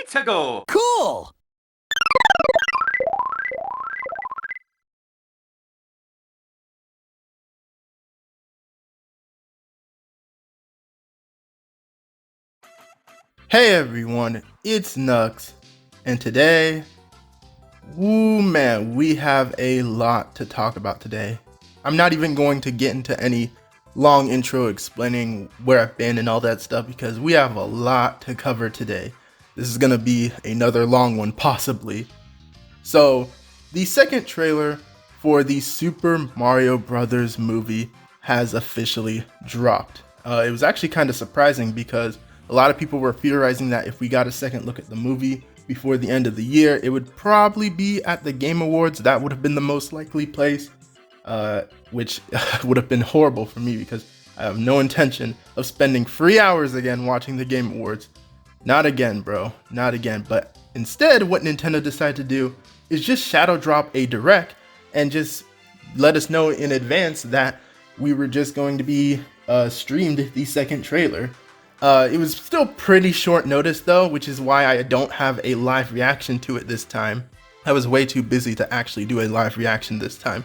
𝗃𝗂𝗃𝗀𝗃. Cool! Hey everyone, it's Nux, and today, man, we have a lot to talk about today. I'm not even going to get into any long intro explaining where I've been and all that stuff because we have a lot to cover today. This is gonna be another long one, possibly. So, the second trailer for the Super Mario Bros. Movie has officially dropped. It was actually kind of surprising because a lot of people were theorizing that if we got a second look at the movie before the end of the year, it would probably be at the Game Awards. That would have been the most likely place, which would have been horrible for me because I have no intention of spending 3 hours again watching the Game Awards. Not again, bro. Not again. But instead, what Nintendo decided to do is just shadow drop a direct and just let us know in advance that we were just going to be streamed the second trailer. It was still pretty short notice though, which is why I don't have a live reaction to it this time. I was way too busy to actually do a live reaction this time.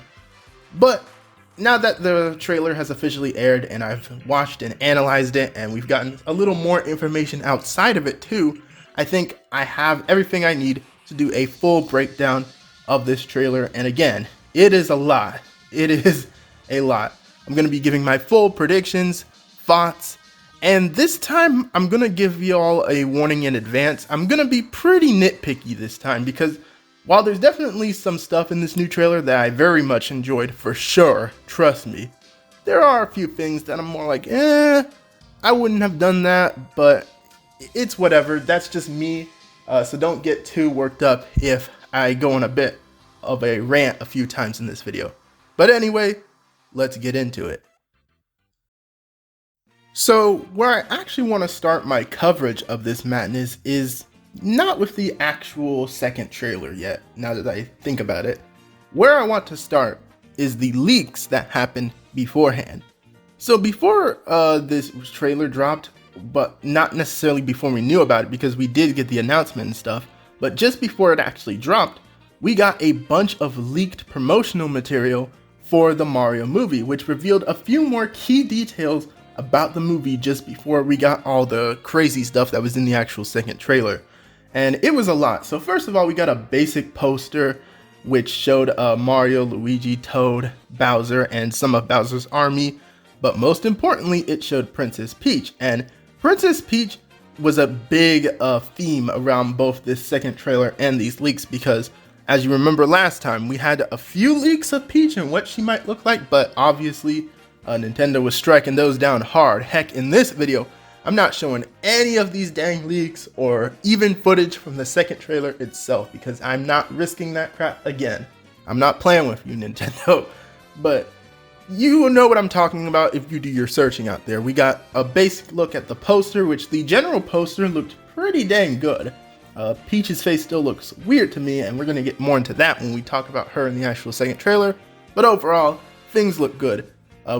But now that the trailer has officially aired and I've watched and analyzed it and we've gotten a little more information outside of it too, I think I have everything I need to do a full breakdown of this trailer. And again, it is a lot. It is a lot. I'm going to be giving my full predictions, thoughts, and this time, I'm going to give y'all a warning in advance. I'm going to be pretty nitpicky this time because while there's definitely some stuff in this new trailer that I very much enjoyed for sure, trust me, there are a few things that I'm more like, I wouldn't have done that, but it's whatever. That's just me. So don't get too worked up if I go on a bit of a rant a few times in this video. But anyway, let's get into it. So where I actually want to start my coverage of this madness is not with the actual second trailer yet, now that I think about it. Where I want to start is the leaks that happened beforehand. So before this trailer dropped, but not necessarily before we knew about it because we did get the announcement and stuff, but just before it actually dropped, we got a bunch of leaked promotional material for the Mario movie, which revealed a few more key details about the movie just before we got all the crazy stuff that was in the actual second trailer. And it was a lot. So first of all, we got a basic poster which showed Mario, Luigi, Toad, Bowser, and some of Bowser's army. But most importantly, it showed Princess Peach. And Princess Peach was a big theme around both this second trailer and these leaks because as you remember last time, we had a few leaks of Peach and what she might look like, but obviously Nintendo was striking those down hard. Heck, in this video, I'm not showing any of these dang leaks or even footage from the second trailer itself because I'm not risking that crap again. I'm not playing with you, Nintendo. But you will know what I'm talking about if you do your searching out there. We got a basic look at the poster, which the general poster looked pretty dang good. Peach's face still looks weird to me, and we're going to get more into that when we talk about her in the actual second trailer. But overall, things look good.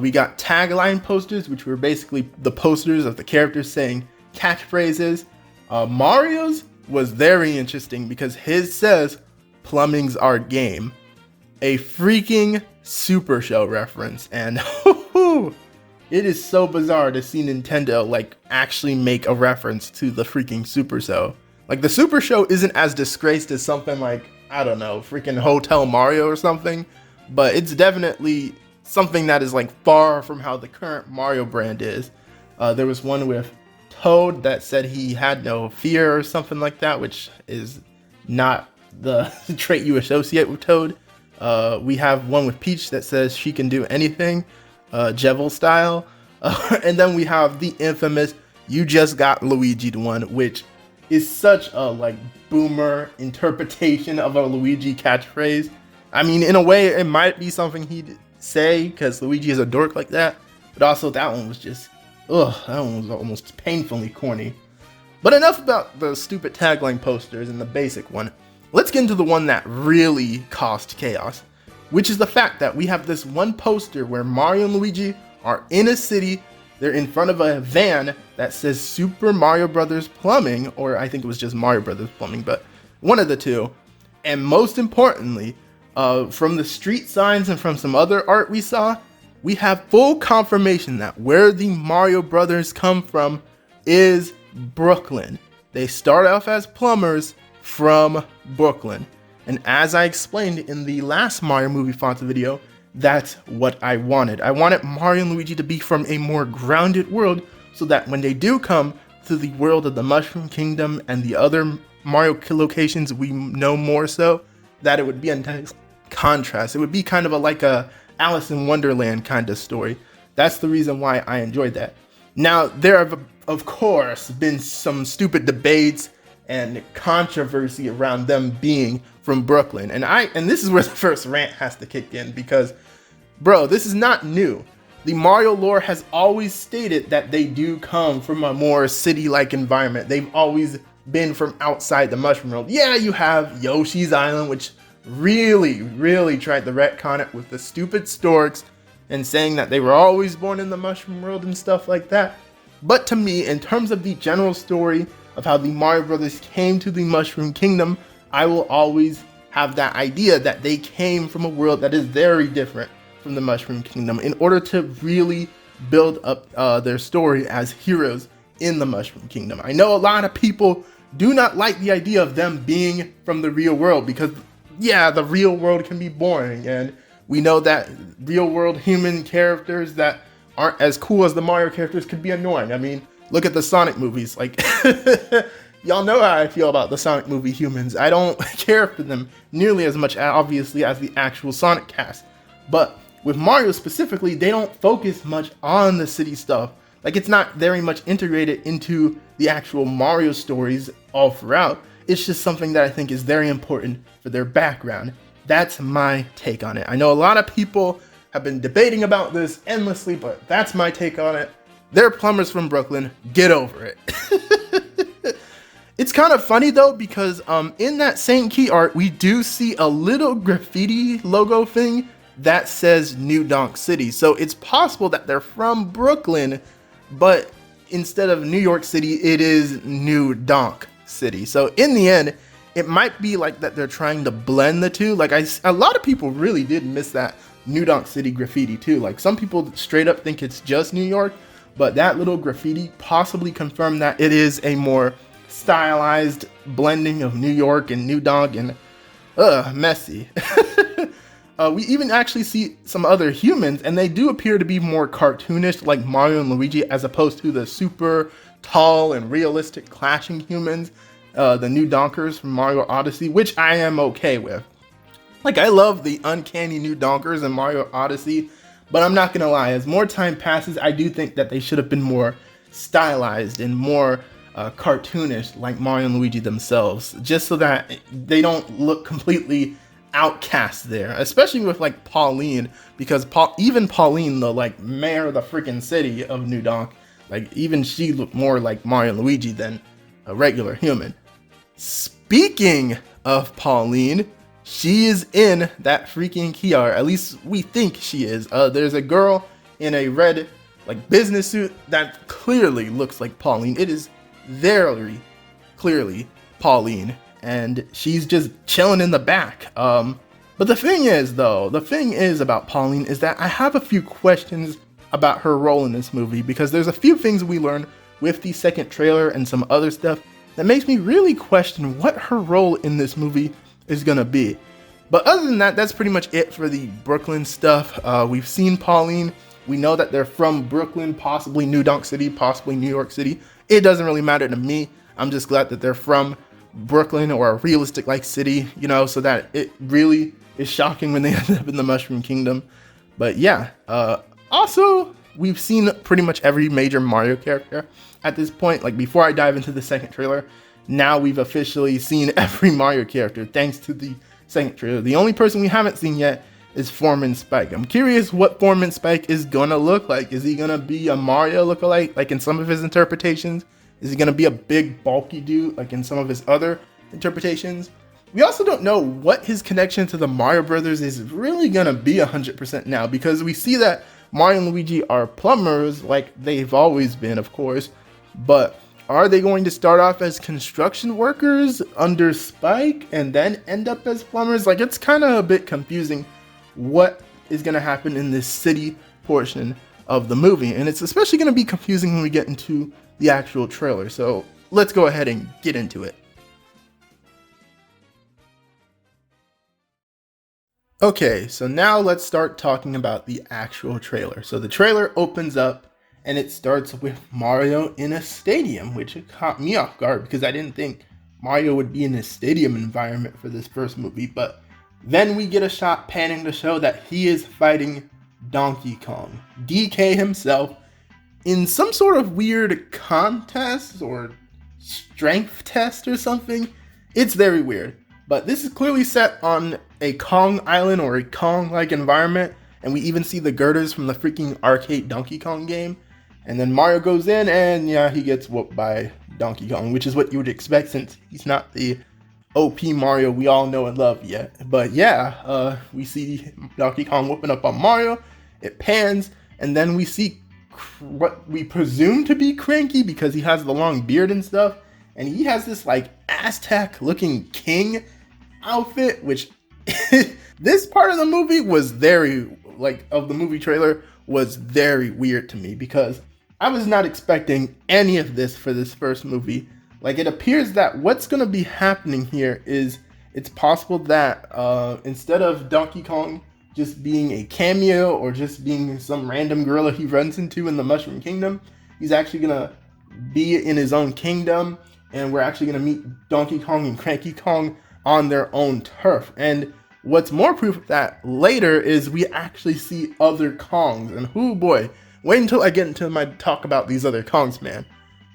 We got tagline posters, which were basically the posters of the characters saying catchphrases. Mario's was very interesting because his says, "Plumbing's our game." A freaking Super Show reference. And it is so bizarre to see Nintendo like actually make a reference to the freaking Super Show. Like the Super Show isn't as disgraced as something like, I don't know, freaking Hotel Mario or something, but it's definitely something that is like far from how the current Mario brand is. There was one with Toad that said he had no fear or something like that, which is not the trait you associate with Toad. We have one with Peach that says she can do anything, 𝗃𝗲𝗃𝗀𝗃 style. And then we have the infamous "You just got Luigi" one, which is such a like boomer interpretation of a Luigi catchphrase. I mean, in a way, it might be something he'd say because Luigi is a dork like that, but also that one was just, that one was almost painfully corny. But enough about the stupid tagline posters and the basic one. Let's get into the one that really caused chaos, which is the fact that we have this one poster where Mario and Luigi are in a city They're in front of a van that says Super Mario Brothers Plumbing, or I think it was just Mario Brothers Plumbing, but one of the two. And most importantly, from the street signs and from some other art we saw, we have full confirmation that where the Mario Brothers come from is Brooklyn. They start off as plumbers from Brooklyn. And as I explained in the last Mario movie fonts video, that's what I wanted. I wanted Mario and Luigi to be from a more grounded world so that when they do come to the world of the Mushroom Kingdom and the other Mario locations we know more so, that it would be a nice contrast. It would be kind of like a Alice in Wonderland kind of story. That's the reason why I enjoyed that. Now, there have, of course, been some stupid debates and controversy around them being from Brooklyn. And this is where the first rant has to kick in because, bro, this is not new. The Mario lore has always stated that they do come from a more city-like environment. They've always been from outside the Mushroom World. Yeah, you have Yoshi's Island, which really tried to retcon it with the stupid storks and saying that they were always born in the Mushroom World and stuff like that. But to me, in terms of the general story of how the Mario Brothers came to the Mushroom Kingdom, I will always have that idea that they came from a world that is very different from the Mushroom Kingdom in order to really build up their story as heroes in the Mushroom Kingdom. I know a lot of people do not like the idea of them being from the real world because, yeah, the real world can be boring, and we know that real world human characters that aren't as cool as the Mario characters could be annoying. I mean, look at the Sonic movies. Like, y'all know how I feel about the Sonic movie humans. I don't care for them nearly as much, obviously, as the actual Sonic cast. But with Mario specifically, they don't focus much on the city stuff. Like, it's not very much integrated into the actual Mario stories all throughout. It's just something that I think is very important for their background. That's my take on it. I know a lot of people have been debating about this endlessly, but that's my take on it. They're plumbers from Brooklyn. Get over it. It's kind of funny though, because in that same key art, we do see a little graffiti logo thing that says New Donk City. So it's possible that they're from Brooklyn, but instead of New York City, it is New Donk City. So in the end, it might be like that they're trying to blend the two. Like a lot of people really did miss that New Donk City graffiti too. Like some people straight up think it's just New York, but that little graffiti possibly confirmed that it is a more stylized blending of New York and New Donk and messy. We even actually see some other humans, and they do appear to be more cartoonish like Mario and Luigi as opposed to the super tall and realistic clashing humans, the New Donkers from Mario Odyssey, which I am okay with. Like, I love the uncanny New Donkers in Mario Odyssey, but I'm not gonna lie, as more time passes, I do think that they should have been more stylized and more cartoonish like Mario and Luigi themselves, just so that they don't look completely outcast there, especially with like Pauline, because even Pauline, the like mayor of the freaking city of New Donk, like even she looked more like Mario and Luigi than a regular human. Speaking of Pauline, she is in that freaking key art. At least we think she is. There's a girl in a red like business suit that clearly looks like Pauline. It is very clearly Pauline, and she's just chilling in the back. But the thing is about Pauline is that I have a few questions about her role in this movie, because there's a few things we learned with the second trailer and some other stuff that makes me really question what her role in this movie is gonna be. But other than that, that's pretty much it for the Brooklyn stuff. We've seen Pauline. We know that they're from Brooklyn, possibly New Donk City, possibly New York City. It doesn't really matter to me. I'm just glad that they're from Brooklyn or a realistic like city, you know, so that it really is shocking when they end up in the Mushroom Kingdom. But yeah, also we've seen pretty much every major Mario character at this point. Like before I dive into the second trailer, now we've officially seen every Mario character thanks to the second trailer. The only person we haven't seen yet is Foreman Spike. I'm curious what Foreman Spike is gonna look like. Is he gonna be a Mario lookalike like in some of his interpretations? Is he gonna be a big bulky dude like in some of his other interpretations? We also don't know what his connection to the Mario Brothers is really gonna be 100% now, because we see that Mario and Luigi are plumbers like they've always been, of course, but are they going to start off as construction workers under Spike and then end up as plumbers? Like, it's kind of a bit confusing what is going to happen in this city portion of the movie, and it's especially going to be confusing when we get into the actual trailer. So let's go ahead and get into it. Okay, so now let's start talking about the actual trailer. So the trailer opens up and it starts with Mario in a stadium, which caught me off guard because I didn't think Mario would be in a stadium environment for this first movie. But then we get a shot panning to show that he is fighting Donkey Kong, DK himself, in some sort of weird contest or strength test or something. It's very weird. But this is clearly set on a Kong Island or a Kong-like environment, and we even see the girders from the freaking arcade Donkey Kong game. And then Mario goes in, and yeah, he gets whooped by Donkey Kong, which is what you would expect since he's not the OP Mario we all know and love yet. But yeah, we see Donkey Kong whooping up on Mario. It pans, and then we see what we presume to be Cranky because he has the long beard and stuff, and he has this like Aztec-looking king outfit, which this part of the movie was of the movie trailer was very weird to me because I was not expecting any of this for this first movie. Like, it appears that what's going to be happening here is it's possible that instead of Donkey Kong just being a cameo or just being some random gorilla he runs into in the Mushroom Kingdom, he's actually going to be in his own kingdom, and we're actually going to meet Donkey Kong and Cranky Kong on their own turf. And what's more proof of that later is we actually see other Kongs, and oh boy, wait until I get into my talk about these other Kongs, man.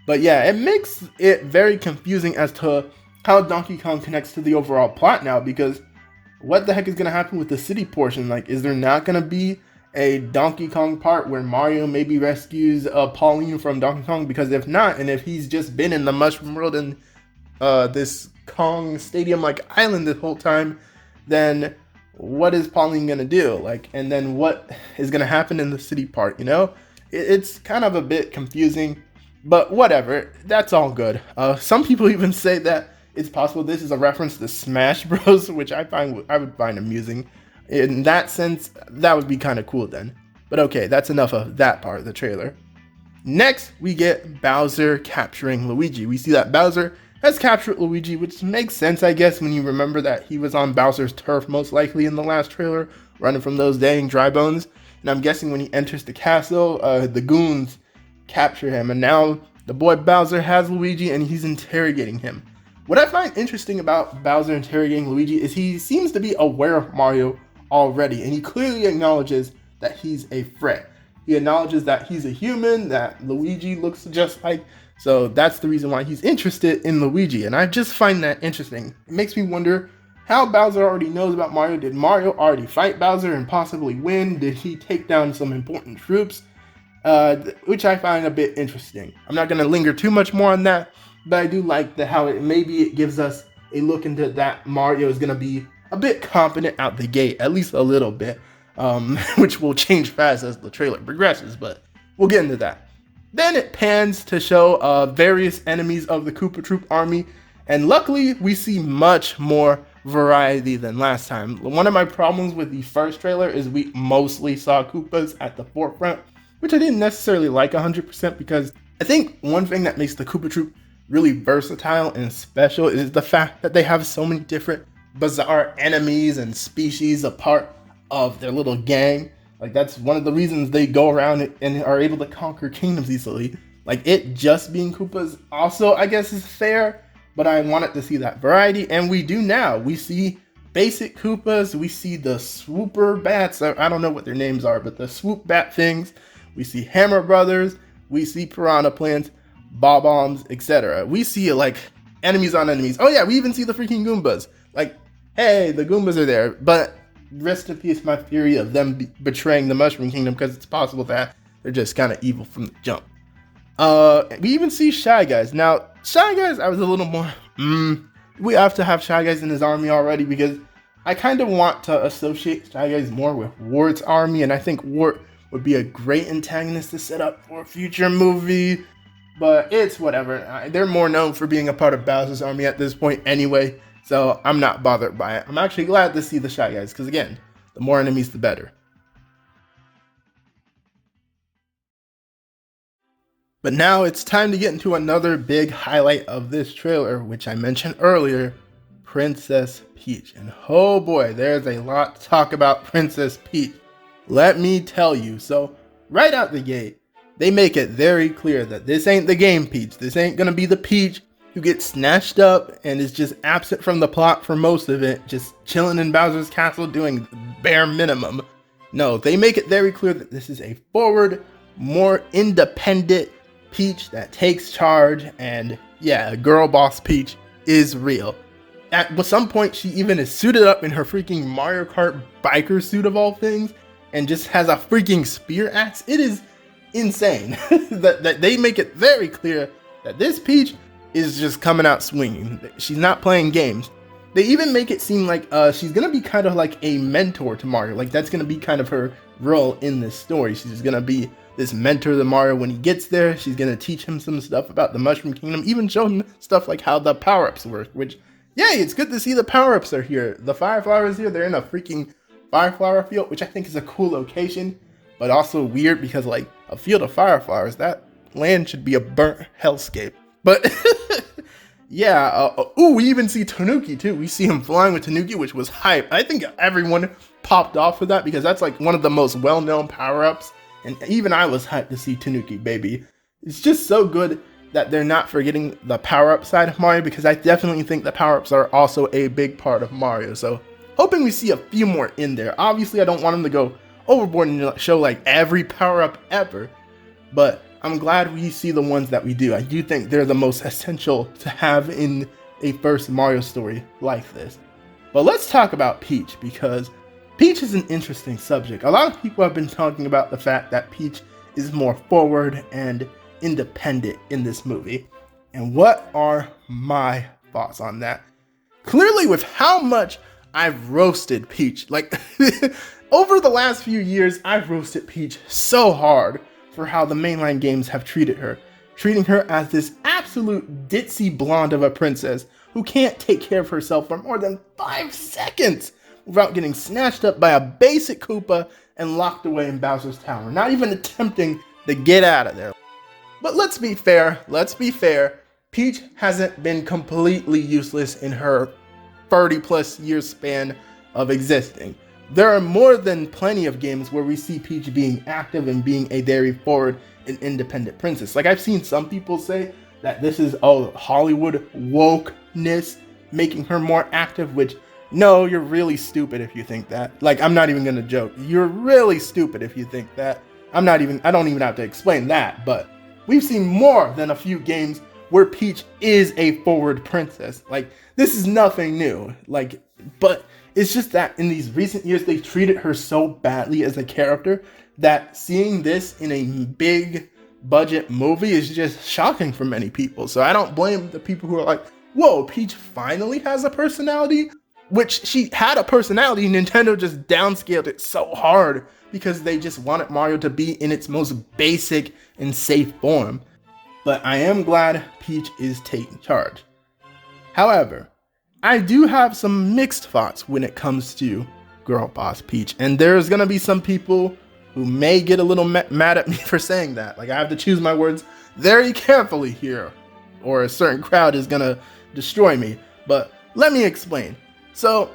But yeah, it makes it very confusing as to how Donkey Kong connects to the overall plot now, because what the heck is going to happen with the city portion? Like, is there not going to be a Donkey Kong part where Mario maybe rescues Pauline from Donkey Kong? Because if not, and if he's just been in the Mushroom World and this Kong Stadium-like island this whole time, then what is Pauline going to do? Like, and then what is going to happen in the city part, you know? It's kind of a bit confusing, but whatever, that's all good. Some people even say that it's possible this is a reference to Smash Bros, which I would find amusing. In that sense, that would be kind of cool then. But okay, that's enough of that part of the trailer. Next, we get Bowser capturing Luigi. We see that Bowser has captured Luigi, which makes sense, I guess, when you remember that he was on Bowser's turf most likely in the last trailer, running from those dang dry bones. And I'm guessing when he enters the castle, the goons capture him. And now the boy Bowser has Luigi and he's interrogating him. What I find interesting about Bowser interrogating Luigi is he seems to be aware of Mario already, and he clearly acknowledges that he's a threat. He acknowledges that he's a human, that Luigi looks just like, so that's the reason why he's interested in Luigi, and I just find that interesting. It makes me wonder how Bowser already knows about Mario. Did Mario already fight Bowser and possibly win? Did he take down some important troops? Which I find a bit interesting. I'm not going to linger too much more on that, but I do like how it gives us a look into that Mario is going to be a bit competent out the gate, at least a little bit, which will change fast as the trailer progresses, but we'll get into that. Then it pans to show various enemies of the Koopa Troop army, and luckily we see much more variety than last time. One of my problems with the first trailer is we mostly saw Koopas at the forefront, which I didn't necessarily like 100%, because I think one thing that makes the Koopa Troop really versatile and special is the fact that they have so many different bizarre enemies and species a part of their little gang. Like, that's one of the reasons they go around and are able to conquer kingdoms easily. Like, it just being Koopas also, I guess, is fair, but I wanted to see that variety, and we do now. We see basic Koopas, we see the swooper bats, I don't know what their names are, but the swoop bat things, we see Hammer Brothers, we see Piranha Plants, Bob-ombs, etc. We see, like, enemies on enemies. Oh yeah, we even see the freaking Goombas. Like, hey, the Goombas are there, but rest in peace my theory of them betraying the Mushroom Kingdom, because it's possible that they're just kind of evil from the jump. We even see Shy Guys. Now, Shy Guys, I was a little more, we have to have Shy Guys in his army already, because I kind of want to associate Shy Guys more with Wart's army, and I think Wart would be a great antagonist to set up for a future movie. But it's whatever. They're more known for being a part of Bowser's army at this point anyway, so I'm not bothered by it. I'm actually glad to see the Shy Guys, because again, the more enemies, the better. But now it's time to get into another big highlight of this trailer, which I mentioned earlier, Princess Peach. And oh boy, there's a lot to talk about Princess Peach. Let me tell you. So right out the gate, they make it very clear that this ain't the game Peach. This ain't gonna be the Peach who gets snatched up and is just absent from the plot for most of it, just chilling in Bowser's castle doing bare minimum. No, they make it very clear that this is a forward, more independent Peach that takes charge, and yeah, girl boss Peach is real. At some point, she even is suited up in her freaking Mario Kart biker suit of all things, and just has a freaking spear axe. It is insane that they make it very clear that this Peach is just coming out swinging. She's not playing games. They even make it seem like she's gonna be kind of like a mentor to Mario. Like that's gonna be kind of her role in this story. She's gonna be this mentor to Mario when he gets there. She's gonna teach him some stuff about the Mushroom Kingdom, even show him stuff like how the power-ups work, which, yay, it's good to see the power-ups are here. The Fire Flowers here, they're in a freaking Fire Flower field, which I think is a cool location, but also weird because like a field of Fire Flowers, that land should be a burnt hellscape. But yeah, we even see Tanuki too. We see him flying with Tanuki, which was hype. I think everyone popped off with that because that's like one of the most well-known power-ups. And even I was hyped to see Tanuki, baby. It's just so good that they're not forgetting the power-up side of Mario, because I definitely think the power-ups are also a big part of Mario. So hoping we see a few more in there. Obviously, I don't want them to go overboard and show like every power-up ever, but I'm glad we see the ones that we do. I do think they're the most essential to have in a first Mario story like this. But let's talk about Peach, because Peach is an interesting subject. A lot of people have been talking about the fact that Peach is more forward and independent in this movie. And what are my thoughts on that? Clearly, with how much I've roasted Peach, like over the last few years, I've roasted Peach so hard for how the mainline games have treated her. Treating her as this absolute ditzy blonde of a princess who can't take care of herself for more than 5 seconds without getting snatched up by a basic Koopa and locked away in Bowser's Tower, not even attempting to get out of there. But let's be fair, Peach hasn't been completely useless in her 30+ year span of existing. There are more than plenty of games where we see Peach being active and being a very forward and independent princess. Like I've seen some people say that this is Hollywood wokeness making her more active, which no, you're really stupid if you think that. Like, I'm not even gonna joke. You're really stupid if you think that. I don't even have to explain that, but we've seen more than a few games where Peach is a forward princess. Like, this is nothing new. Like, but it's just that in these recent years, they treated her so badly as a character that seeing this in a big budget movie is just shocking for many people. So I don't blame the people who are like, whoa, Peach finally has a personality. Which she had a personality, Nintendo just downscaled it so hard because they just wanted Mario to be in its most basic and safe form. But I am glad Peach is taking charge. However, I do have some mixed thoughts when it comes to Girl Boss Peach, and there's gonna be some people who may get a little mad at me for saying that. Like I have to choose my words very carefully here, or a certain crowd is gonna destroy me. But let me explain. So,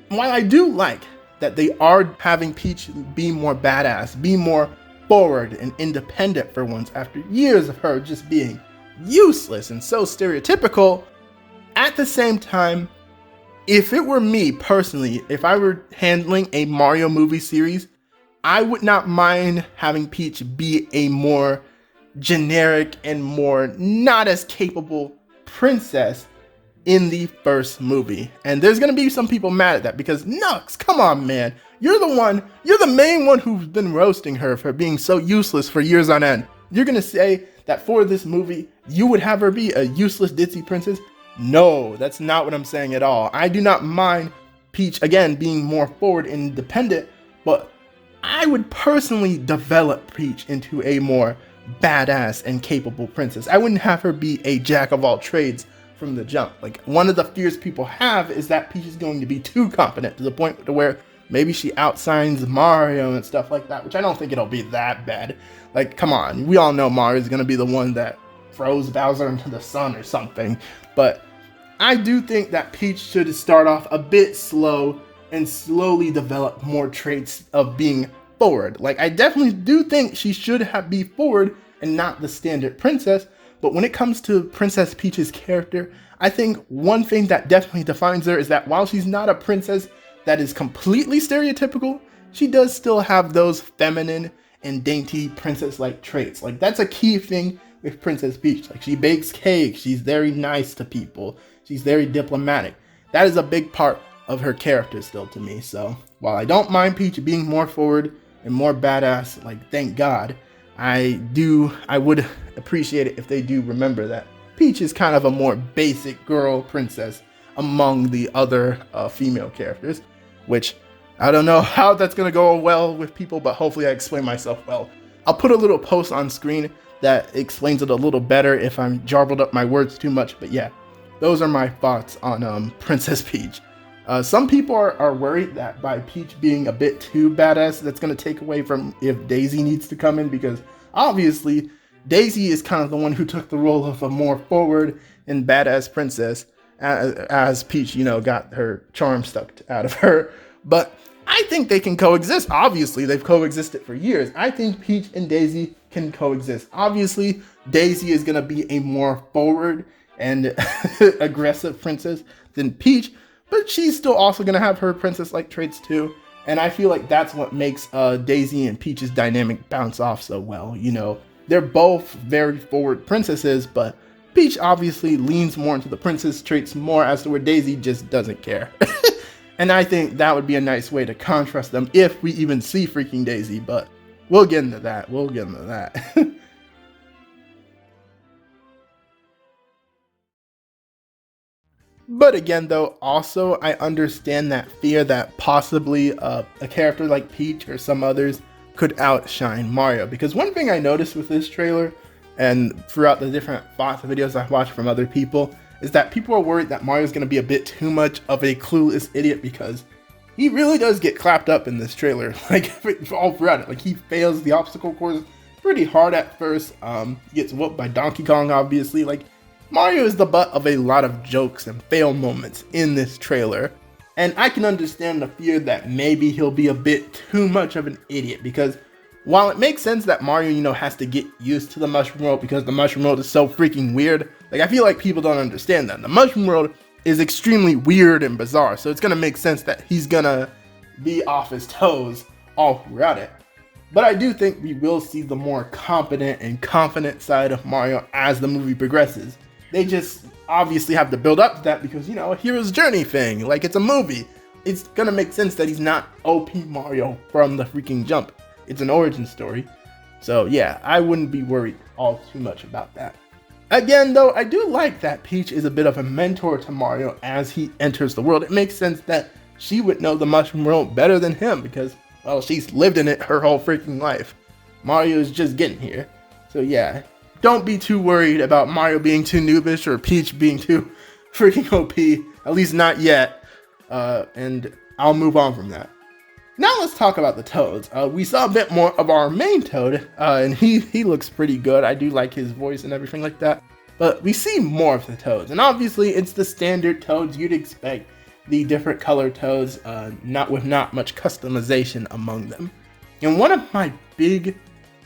while I do like that they are having Peach be more badass, be more forward and independent for once after years of her just being useless and so stereotypical, at the same time, if it were me personally, if I were handling a Mario movie series, I would not mind having Peach be a more generic and more not as capable princess in the first movie. And there's gonna be some people mad at that because Nux, come on man, you're the main one who's been roasting her for being so useless for years on end. You're gonna say that for this movie, you would have her be a useless ditzy princess? No, that's not what I'm saying at all. I do not mind Peach, again, being more forward and independent, but I would personally develop Peach into a more badass and capable princess. I wouldn't have her be a jack of all trades from the jump. Like, one of the fears people have is that Peach is going to be too confident to the point to where maybe she outshines Mario and stuff like that, which I don't think it'll be that bad. Like, come on, we all know Mario's gonna be the one that throws Bowser into the sun or something, but I do think that Peach should start off a bit slow and slowly develop more traits of being forward. Like, I definitely do think she should be forward and not the standard princess, but when it comes to Princess Peach's character, I think one thing that definitely defines her is that while she's not a princess that is completely stereotypical, she does still have those feminine and dainty princess-like traits. Like, that's a key thing with Princess Peach. Like, she bakes cake, she's very nice to people, she's very diplomatic. That is a big part of her character still to me. So while I don't mind Peach being more forward and more badass, like, thank God, I would appreciate it if they do remember that Peach is kind of a more basic girl princess among the other female characters, which I don't know how that's gonna go well with people, but hopefully I explain myself well. I'll put a little post on screen that explains it a little better if I'm jarbled up my words too much, but yeah, those are my thoughts on Princess Peach. Some people are worried that by Peach being a bit too badass, that's going to take away from if Daisy needs to come in, because obviously Daisy is kind of the one who took the role of a more forward and badass princess as Peach, you know, got her charm sucked out of her. But I think they can coexist. Obviously, they've coexisted for years. I think Peach and Daisy can coexist. Obviously, Daisy is going to be a more forward and aggressive princess than Peach, but she's still also going to have her princess-like traits too. And I feel like that's what makes Daisy and Peach's dynamic bounce off so well. You know, they're both very forward princesses, but Peach obviously leans more into the princess traits more, as to where Daisy just doesn't care. And I think that would be a nice way to contrast them if we even see freaking Daisy, but we'll get into that. We'll get into that. But again, though, also I understand that fear that possibly a character like Peach or some others could outshine Mario. Because one thing I noticed with this trailer, and throughout the different thoughts videos I've watched from other people, is that people are worried that Mario's going to be a bit too much of a clueless idiot, because he really does get clapped up in this trailer, like all throughout it. Like, he fails the obstacle course pretty hard at first, gets whooped by Donkey Kong, obviously. Like, Mario is the butt of a lot of jokes and fail moments in this trailer, and I can understand the fear that maybe he'll be a bit too much of an idiot, because while it makes sense that Mario, you know, has to get used to the Mushroom World because the Mushroom World is so freaking weird, like, I feel like people don't understand that. The Mushroom World is extremely weird and bizarre, so it's gonna make sense that he's gonna be off his toes all throughout it. But I do think we will see the more competent and confident side of Mario as the movie progresses. They just obviously have to build up to that because, you know, a hero's journey thing, like, it's a movie. It's gonna make sense that he's not OP Mario from the freaking jump. It's an origin story. So yeah, I wouldn't be worried all too much about that. Again, though, I do like that Peach is a bit of a mentor to Mario as he enters the world. It makes sense that she would know the Mushroom World better than him because, well, she's lived in it her whole freaking life. Mario is just getting here. So yeah, don't be too worried about Mario being too noobish or Peach being too freaking OP, at least not yet. And I'll move on from that. Now let's talk about the Toads. We saw a bit more of our main Toad, and he looks pretty good. I do like his voice and everything like that. But we see more of the Toads, and obviously it's the standard Toads you'd expect. The different color Toads, not much customization among them. And one of my big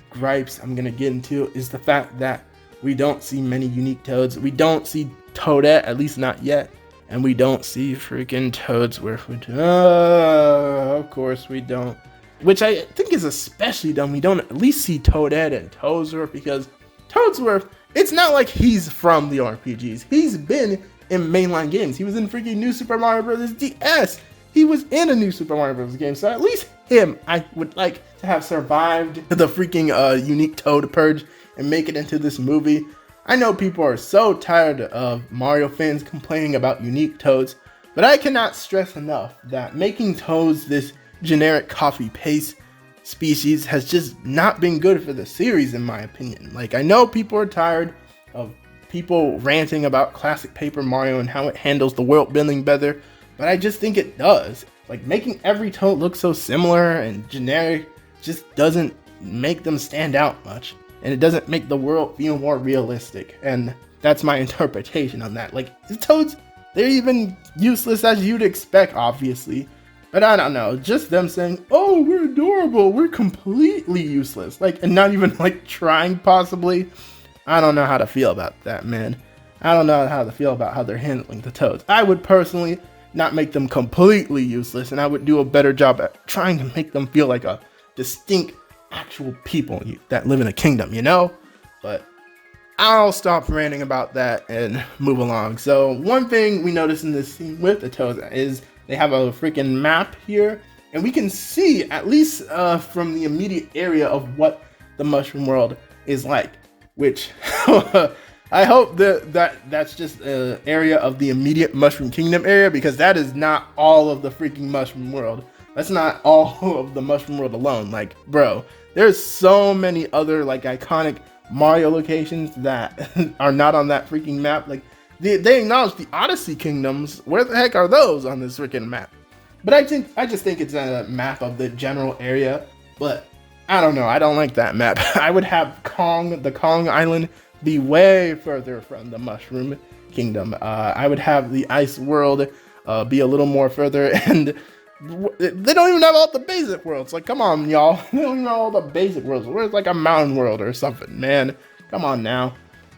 gripes I'm gonna get into is the fact that we don't see many unique Toads. We don't see Toadette, at least not yet. And we don't see freaking Toadsworth. Of course we don't. Which I think is especially dumb. We don't at least see Toadette and Toadsworth, because Toadsworth, it's not like he's from the RPGs. He's been in mainline games. He was in freaking New Super Mario Bros. DS. He was in a New Super Mario Bros. Game. So at least him, I would like to have survived the freaking unique Toad purge and make it into this movie. I know people are so tired of Mario fans complaining about unique Toads, but I cannot stress enough that making Toads this generic copy paste species has just not been good for the series, in my opinion. Like, I know people are tired of people ranting about classic Paper Mario and how it handles the world building better, but I just think it does. Like, making every Toad look so similar and generic just doesn't make them stand out much, and it doesn't make the world feel more realistic, and that's my interpretation on that. Like, the Toads, they're even useless as you'd expect, obviously, but I don't know, just them saying, oh, we're adorable, we're completely useless, like, and not even like trying possibly. I don't know how to feel about that, man. I don't know how to feel about how they're handling the Toads. I would personally not make them completely useless, and I would do a better job at trying to make them feel like a distinct actual people that live in a kingdom, you know? But I'll stop ranting about that and move along. So one thing we notice in this scene with the Toads is they have a freaking map here, and we can see, at least from the immediate area, of what the Mushroom World is like, which I hope that's just an area of the immediate Mushroom Kingdom area, because that is not all of the freaking Mushroom World. That's not all of the Mushroom World alone. Like, bro, there's so many other like iconic Mario locations that are not on that freaking map. Like, they acknowledge the Odyssey kingdoms. Where the heck are those on this freaking map? But I just think it's a map of the general area. But I don't know. I don't like that map. I would have the Kong Island, be way further from the Mushroom Kingdom. I would have the Ice World be a little more further, and they don't even have all the basic worlds. Like, come on, y'all. They don't even have all the basic worlds. Where's like a mountain world or something, man? Come on now.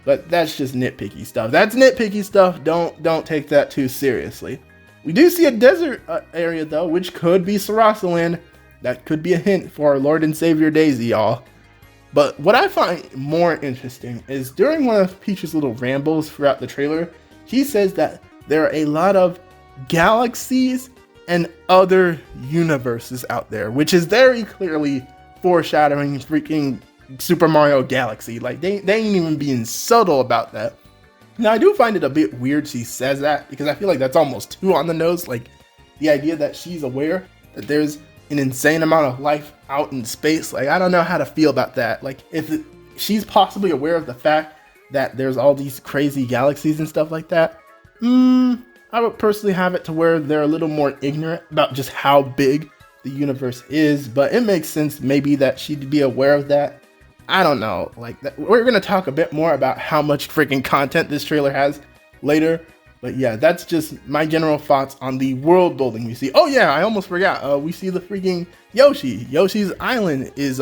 But that's just nitpicky stuff. That's nitpicky stuff. Don't take that too seriously. We do see a desert area though, which could be Sarasaland. That could be a hint for our Lord and Savior Daisy, y'all. But what I find more interesting is during one of Peach's little rambles throughout the trailer, he says that there are a lot of galaxies and other universes out there, which is very clearly foreshadowing freaking Super Mario Galaxy. Like, they ain't even being subtle about that. Now, I do find it a bit weird she says that, because I feel like that's almost too on the nose. Like, the idea that she's aware that there's an insane amount of life out in space. Like, I don't know how to feel about that. Like, if she's possibly aware of the fact that there's all these crazy galaxies and stuff like that, I would personally have it to where they're a little more ignorant about just how big the universe is. But it makes sense maybe that she'd be aware of that. I don't know. Like, we're gonna talk a bit more about how much freaking content this trailer has later. But yeah, that's just my general thoughts on the world building we see. Oh yeah, I almost forgot. We see the freaking Yoshi. Yoshi's Island is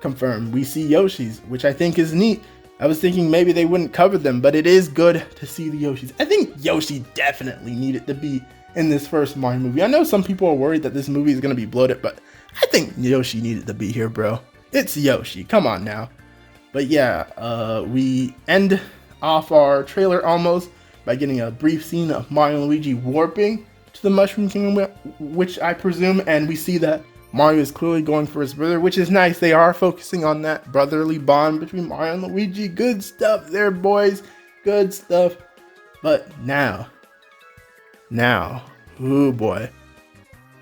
confirmed. We see Yoshi's, which I think is neat. I was thinking maybe they wouldn't cover them, but it is good to see the Yoshis. I think Yoshi definitely needed to be in this first Mario movie. I know some people are worried that this movie is going to be bloated, but I think Yoshi needed to be here, bro. It's Yoshi. Come on now. But yeah, we end off our trailer almost by getting a brief scene of Mario and Luigi warping to the Mushroom Kingdom, which I presume, and we see that Mario is clearly going for his brother, which is nice. They are focusing on that brotherly bond between Mario and Luigi. Good stuff there, boys. Good stuff. But now, oh boy.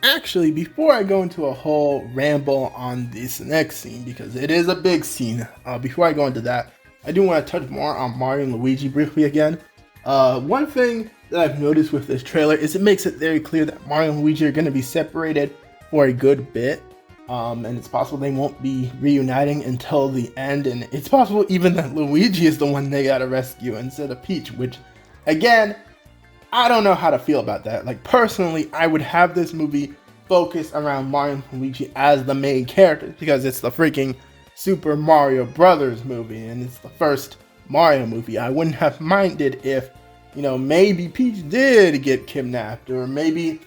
Actually, before I go into a whole ramble on this next scene, because it is a big scene, before I go into that, I do want to touch more on Mario and Luigi briefly again. One thing that I've noticed with this trailer is it makes it very clear that Mario and Luigi are going to be separated for a good bit, and it's possible they won't be reuniting until the end, and it's possible even that Luigi is the one they gotta rescue instead of Peach, which, again, I don't know how to feel about that. Like, personally, I would have this movie focus around Mario and Luigi as the main characters, because it's the freaking Super Mario Brothers movie, and it's the first Mario movie. I wouldn't have minded if, you know, maybe Peach did get kidnapped, or maybe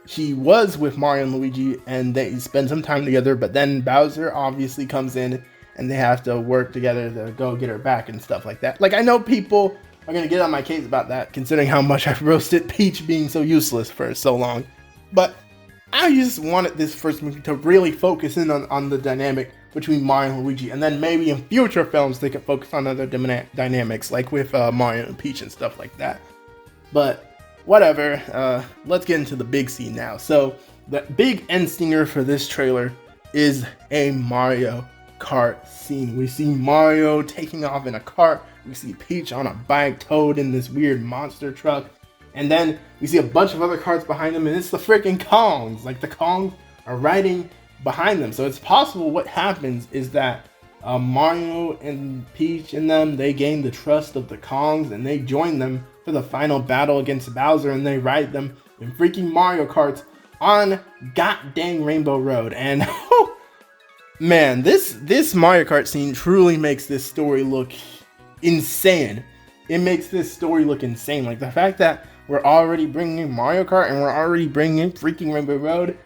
she was with Mario and Luigi and they spend some time together, but then Bowser obviously comes in and they have to work together to go get her back and stuff like that. Like, I know people are going to get on my case about that, considering how much I've roasted Peach being so useless for so long. But I just wanted this first movie to really focus in on the dynamic between Mario and Luigi, and then maybe in future films they could focus on other dynamics, like with Mario and Peach and stuff like that. But whatever, let's get into the big scene now. So the big end stinger for this trailer is a Mario Kart scene. We see Mario taking off in a cart, we see Peach on a bike, Toad in this weird monster truck, and then we see a bunch of other carts behind them, and it's the freaking Kongs. Like, the Kongs are riding behind them. So it's possible what happens is that Mario and Peach and them, they gain the trust of the Kongs, and they join them for the final battle against Bowser, and they ride them in freaking Mario Karts on goddamn Rainbow Road. And man, this Mario Kart scene truly makes this story look insane. It makes this story look insane. Like, the fact that we're already bringing Mario Kart and we're already bringing freaking Rainbow Road,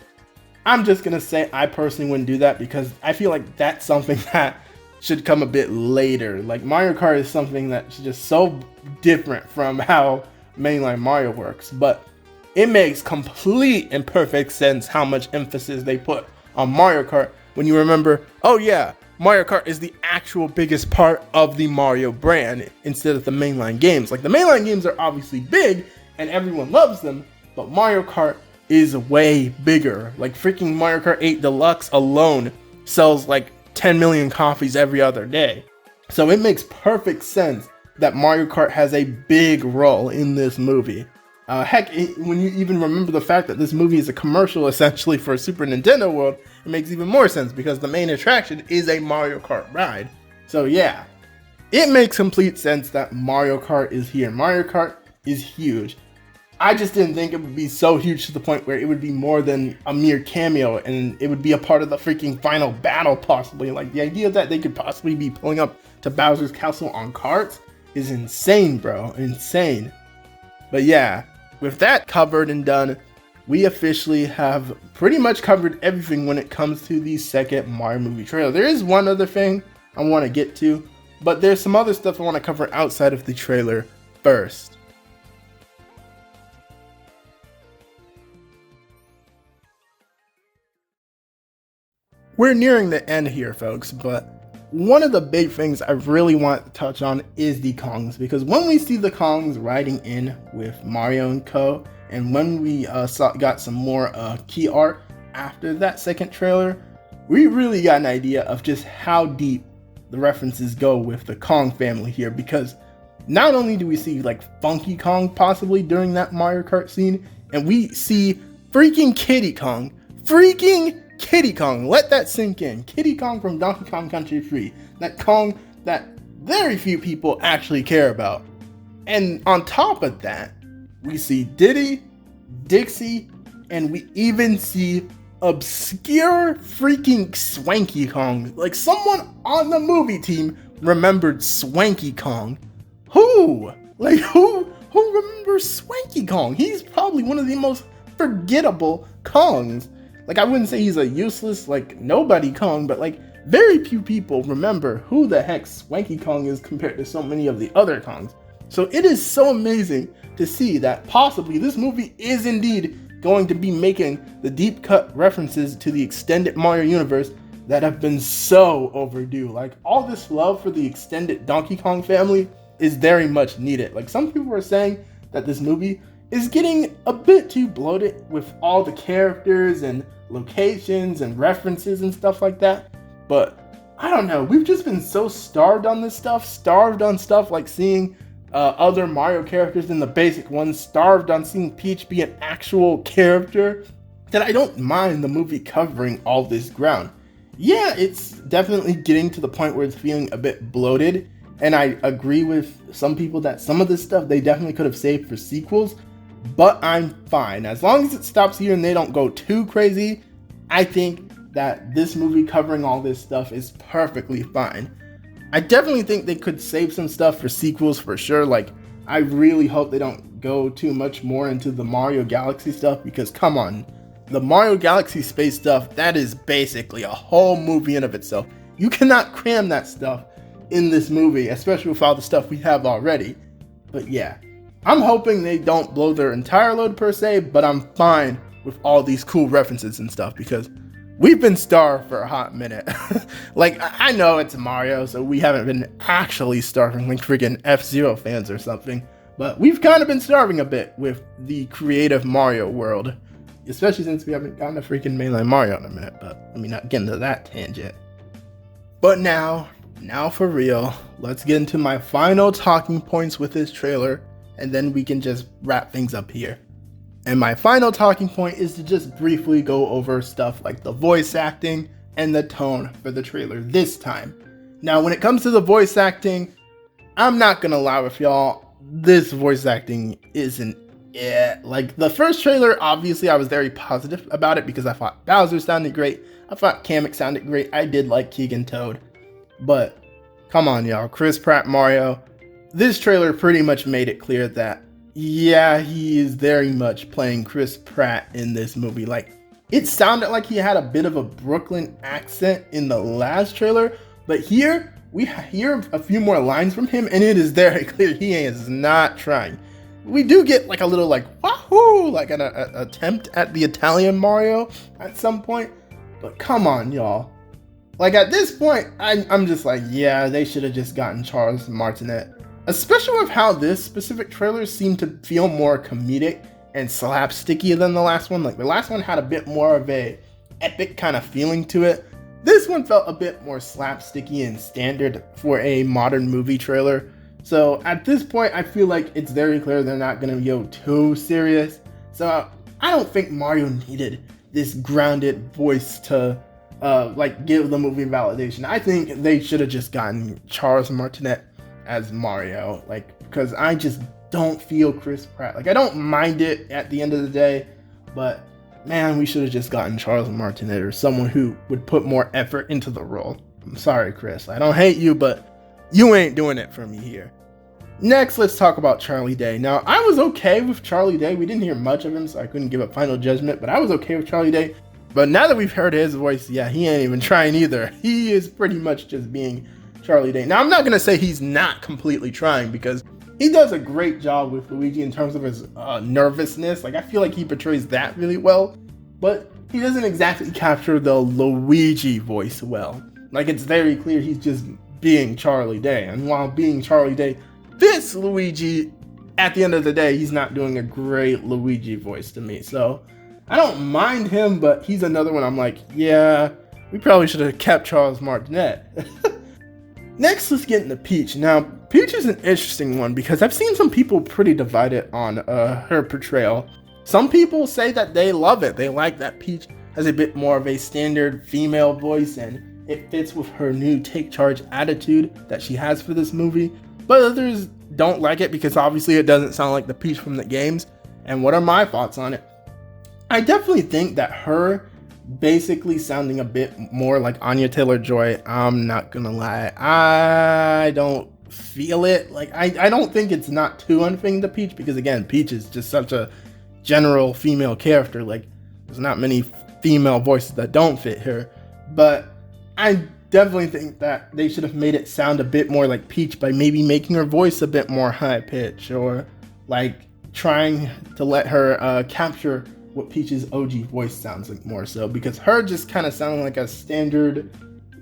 I'm just gonna say I personally wouldn't do that, because I feel like that's something that should come a bit later. Like, Mario Kart is something that's just so different from how mainline Mario works, but it makes complete and perfect sense how much emphasis they put on Mario Kart when you remember, oh yeah, Mario Kart is the actual biggest part of the Mario brand instead of the mainline games. Like, the mainline games are obviously big and everyone loves them, but Mario Kart is way bigger. Like, freaking Mario Kart 8 Deluxe alone sells like 10 million copies every other day. So it makes perfect sense that Mario Kart has a big role in this movie. Heck, when you even remember the fact that this movie is a commercial essentially for Super Nintendo World, it makes even more sense because the main attraction is a Mario Kart ride. So yeah, it makes complete sense that Mario Kart is here. Mario Kart is huge. I just didn't think it would be so huge to the point where it would be more than a mere cameo and it would be a part of the freaking final battle possibly. Like, the idea that they could possibly be pulling up to Bowser's castle on carts is insane, bro. Insane. But yeah, with that covered and done, we officially have pretty much covered everything when it comes to the second Mario movie trailer. There is one other thing I want to get to, but there's some other stuff I want to cover outside of the trailer first. We're nearing the end here, folks, but one of the big things I really want to touch on is the Kongs, because when we see the Kongs riding in with Mario and Co, and when we got some more key art after that second trailer, we really got an idea of just how deep the references go with the Kong family here, because not only do we see like Funky Kong possibly during that Mario Kart scene, and we see freaking Kiddy Kong, Kiddy Kong, let that sink in. Kiddy Kong from Donkey Kong Country 3. That Kong that very few people actually care about. And on top of that, we see Diddy, Dixie, and we even see obscure freaking Swanky Kong. Like, someone on the movie team remembered Swanky Kong. Who? Like, who remembers Swanky Kong? He's probably one of the most forgettable Kongs. Like, I wouldn't say he's a useless, like, nobody Kong, but, like, very few people remember who the heck Swanky Kong is compared to so many of the other Kongs. So it is so amazing to see that possibly this movie is indeed going to be making the deep cut references to the extended Mario universe that have been so overdue. Like, all this love for the extended Donkey Kong family is very much needed. Like, some people are saying that this movie is getting a bit too bloated with all the characters and locations and references and stuff like that, but I don't know, we've just been so starved on this stuff, starved on stuff like seeing other Mario characters in the basic ones, starved on seeing Peach be an actual character, that I don't mind the movie covering all this ground. Yeah, it's definitely getting to the point where it's feeling a bit bloated, and I agree with some people that some of this stuff they definitely could have saved for sequels, but I'm fine. As long as it stops here and they don't go too crazy, I think that this movie covering all this stuff is perfectly fine. I definitely think they could save some stuff for sequels for sure. Like, I really hope they don't go too much more into the Mario Galaxy stuff, because come on, the Mario Galaxy space stuff, that is basically a whole movie in of itself. You cannot cram that stuff in this movie, especially with all the stuff we have already. But yeah, I'm hoping they don't blow their entire load per se, but I'm fine with all these cool references and stuff, because we've been starved for a hot minute. Like, I know it's Mario, so we haven't been actually starving like freaking F-Zero fans or something, but we've kind of been starving a bit with the creative Mario world. especially since we haven't gotten a freaking mainline Mario in a minute, but let me not get into that tangent. But now for real, let's get into my final talking points with this trailer, and then we can just wrap things up here. And my final talking point is to just briefly go over stuff like the voice acting and the tone for the trailer this time. Now, when it comes to the voice acting, I'm not gonna lie with y'all, this voice acting isn't it. Like, the first trailer, obviously I was very positive about it because I thought Bowser sounded great, I thought Kamek sounded great, I did like 𝗂𝗂𝗄𝗏, but come on y'all, Chris Pratt Mario, this trailer pretty much made it clear that, yeah, he is very much playing Chris Pratt in this movie. Like, it sounded like he had a bit of a Brooklyn accent in the last trailer, but here we hear a few more lines from him and it is very clear he is not trying. We do get like a little like wahoo, like an attempt at the Italian Mario at some point, but come on y'all. Like, at this point, I'm just like, yeah, they should have just gotten Charles Martinet. Especially with how this specific trailer seemed to feel more comedic and slapsticky than the last one. Like, the last one had a bit more of a epic kind of feeling to it. This one felt a bit more slapsticky and standard for a modern movie trailer. So at this point, I feel like it's very clear they're not going to go too serious. So I don't think Mario needed this grounded voice to like give the movie validation. I think they should have just gotten Charles Martinet as Mario, like, because I just don't feel Chris Pratt. Like, I don't mind it at the end of the day, but man, we should have just gotten Charles Martinet or someone who would put more effort into the role. I'm sorry, Chris. I don't hate you, but you ain't doing it for me here. Next, let's talk about Charlie Day. Now, I was okay with Charlie Day. We didn't hear much of him, so I couldn't give a final judgment, but I was okay with Charlie Day. But now that we've heard his voice, yeah, he ain't even trying either. He is pretty much just being Charlie Day. Now, I'm not going to say he's not completely trying, because he does a great job with Luigi in terms of his nervousness. Like, I feel like he portrays that really well, but he doesn't exactly capture the Luigi voice well. Like, it's very clear he's just being Charlie Day, and while being Charlie Day, this Luigi, at the end of the day, he's not doing a great Luigi voice to me. So I don't mind him, but he's another one I'm like, yeah, we probably should have kept Charles Martinet. Next, let's get into Peach. Now, Peach is an interesting one because I've seen some people pretty divided on her portrayal. Some people say that they love it. They like that Peach has a bit more of a standard female voice and it fits with her new take charge attitude that she has for this movie. But others don't like it because obviously it doesn't sound like the Peach from the games. And what are my thoughts on it? I definitely think that her basically sounding a bit more like Anya Taylor-Joy, I'm not gonna lie, I don't feel it. Like, I don't think it's not too unfitting to Peach, because again, Peach is just such a general female character. Like, there's not many female voices that don't fit her, but I definitely think that they should have made it sound a bit more like Peach by maybe making her voice a bit more high pitch, or like trying to let her capture what Peach's OG voice sounds like more so, because her just kind of sounding like a standard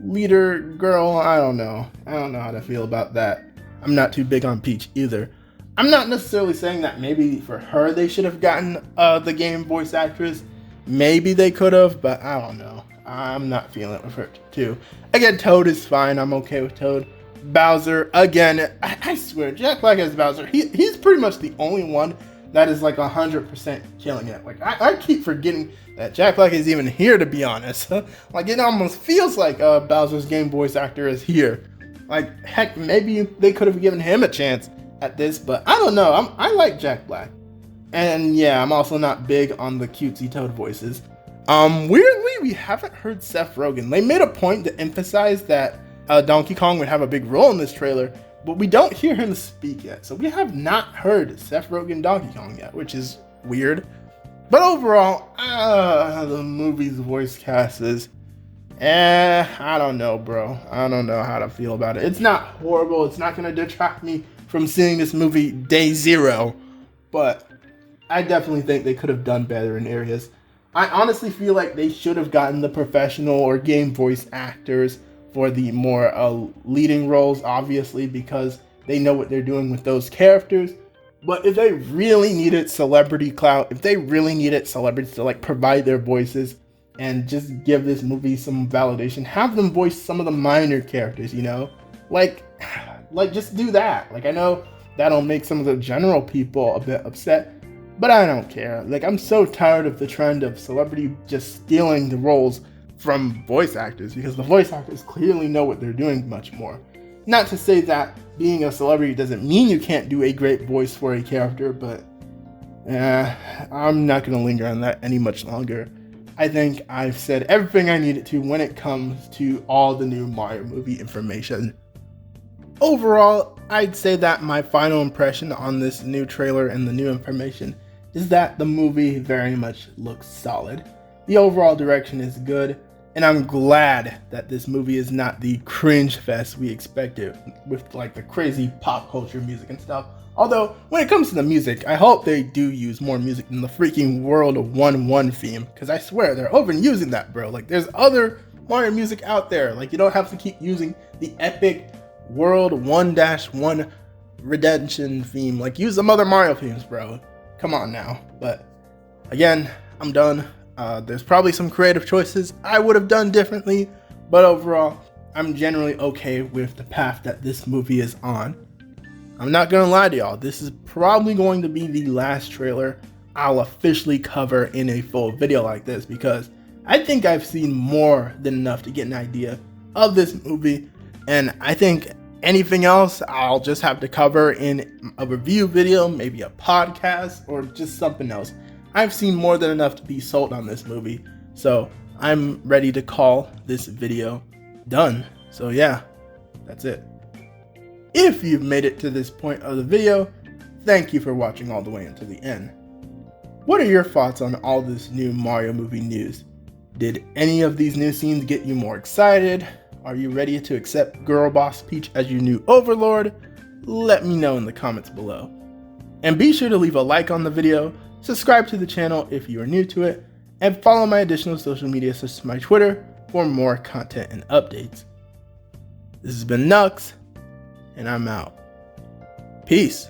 leader girl. I don't know how to feel about that. I'm not too big on Peach either. I'm not necessarily saying that maybe for her they should have gotten the game voice actress. Maybe they could have, but I don't know. I'm not feeling it with her too. Again, Toad is fine. I'm okay with Toad. Bowser, again, I swear, Jack Black as Bowser, he's pretty much the only one that is like 100% killing it. Like, I keep forgetting that Jack Black is even here, to be honest. Like, it almost feels like Bowser's game voice actor is here. Like, heck, maybe they could have given him a chance at this, but I don't know. I like Jack Black. And yeah, I'm also not big on the cutesy Toad voices. Weirdly, we haven't heard Seth Rogen. They made a point to emphasize that Donkey Kong would have a big role in this trailer, but we don't hear him speak yet. So we have not heard Seth Rogen Donkey Kong yet, which is weird. But overall, the movie's voice cast is, I don't know, bro. I don't know how to feel about it. It's not horrible. It's not going to detract me from seeing this movie day zero, but I definitely think they could have done better in areas. I honestly feel like they should have gotten the professional or game voice actors for the more leading roles, obviously, because they know what they're doing with those characters. But if they really needed celebrity clout, if they really needed celebrities to like provide their voices and just give this movie some validation, have them voice some of the minor characters, you know? Like just do that. Like, I know that'll make some of the general people a bit upset, but I don't care. Like, I'm so tired of the trend of celebrity just stealing the roles from voice actors, because the voice actors clearly know what they're doing much more. Not to say that being a celebrity doesn't mean you can't do a great voice for a character, but I'm not going to linger on that any much longer. I think I've said everything I needed to when it comes to all the new Mario movie information. Overall, I'd say that my final impression on this new trailer and the new information is that the movie very much looks solid. The overall direction is good, and I'm glad that this movie is not the cringe fest we expected with like the crazy pop culture music and stuff. Although, when it comes to the music, I hope they do use more music than the freaking 𝗿𝗲𝗳𝗲 theme, because I swear they're overusing that, bro. Like, there's other Mario music out there. Like, you don't have to keep using the epic World 1-1 Redemption theme. Like, use some other Mario themes, bro. Come on now. But again, I'm done. There's probably some creative choices I would have done differently, but overall, I'm generally okay with the path that this movie is on. I'm not gonna lie to y'all, this is probably going to be the last trailer I'll officially cover in a full video like this, because I think I've seen more than enough to get an idea of this movie, and I think anything else I'll just have to cover in a review video, maybe a podcast, or just something else. I've seen more than enough to be sold on this movie, so I'm ready to call this video done. So yeah, that's it. If you've made it to this point of the video, thank you for watching all the way until the end. What are your thoughts on all this new Mario movie news? Did any of these new scenes get you more excited? Are you ready to accept Girl Boss Peach as your new overlord? Let me know in the comments below. And be sure to leave a like on the video, subscribe to the channel if you are new to it, and follow my additional social media such as my Twitter for more content and updates. This has been Nux, and I'm out. Peace.